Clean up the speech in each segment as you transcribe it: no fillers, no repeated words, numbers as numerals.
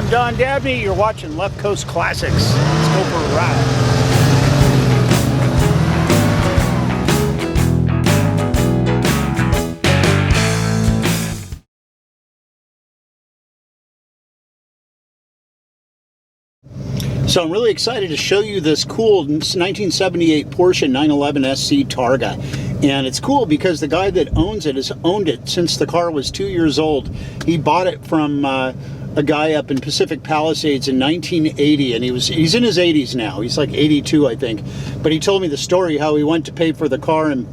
Don Dabney. You're watching Left Coast Classics. Let's go for a ride. So I'm really excited to show you this cool 1978 Porsche 911 SC Targa. And it's cool because the guy that owns it has owned it since the car was 2 years old. He bought it from a guy up in Pacific Palisades in 1980, and he's in his 80s now. He's like 82, I think. But he told me the story how he went to pay for the car and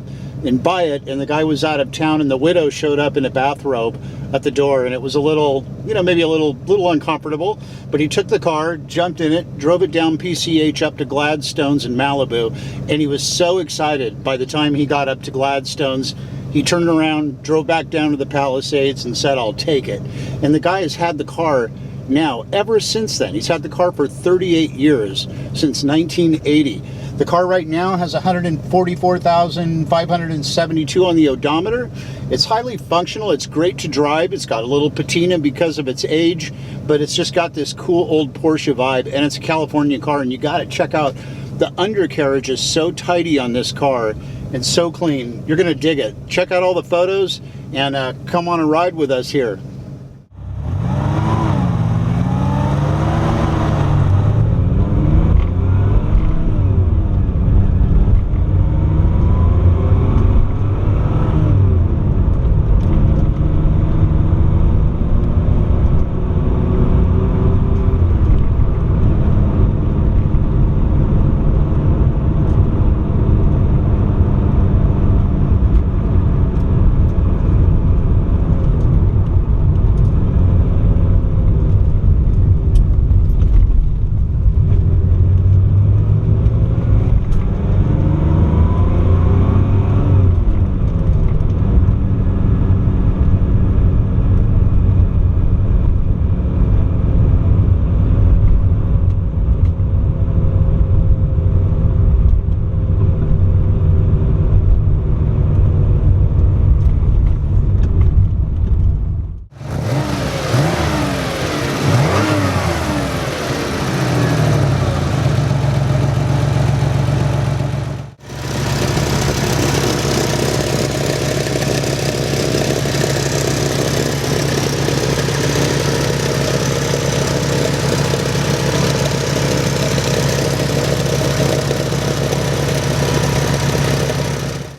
buy it, and the guy was out of town, and the widow showed up in a bathrobe at the door, and it was a little, maybe a little uncomfortable. But he took the car, jumped in it, drove it down PCH up to Gladstone's in Malibu, and he was so excited. By the time he got up to Gladstone's, he turned around, drove back down to the Palisades, and said, "I'll take it." And the guy has had the car now ever since then. He's had the car for 38 years, since 1980. The car right now has 144,572 on the odometer. It's highly functional. It's great to drive. It's got a little patina because of its age, but it's just got this cool old Porsche vibe, and it's a California car, and you got to check out the undercarriage is so tidy on this car and so clean. You're going to dig it. Check out all the photos and come on a ride with us here.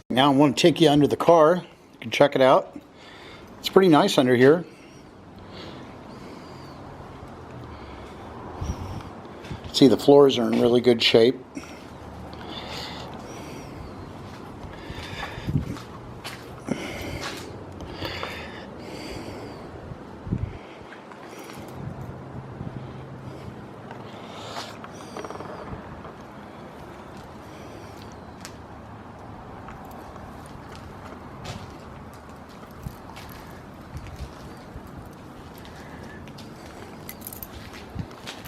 Now I want to take you under the car. You can check it out. It's pretty nice under here. See, the floors are in really good shape.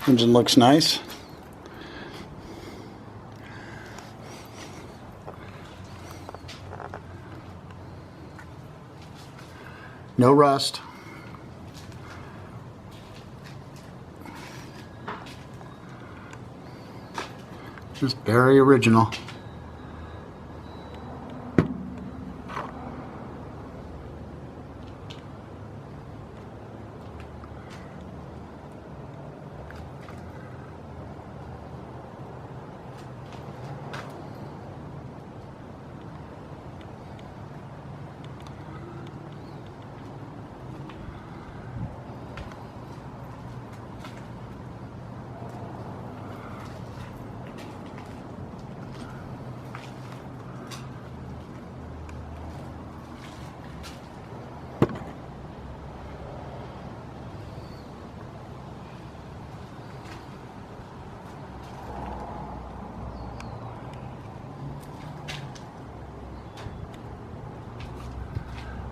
Engine looks nice. No rust. Just very original.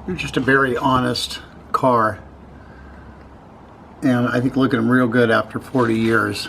It's just a very honest car, and I think look at them real good after 40 years.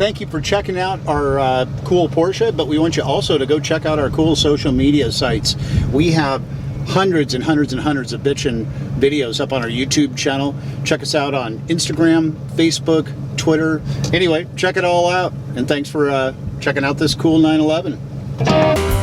thank you for checking out our cool Porsche, but we want you also to go check out our cool social media sites. We have hundreds and hundreds and hundreds of bitchin' videos up on our YouTube channel. Check us out on Instagram, Facebook, Twitter. Anyway, check it all out, and thanks for checking out this cool 911.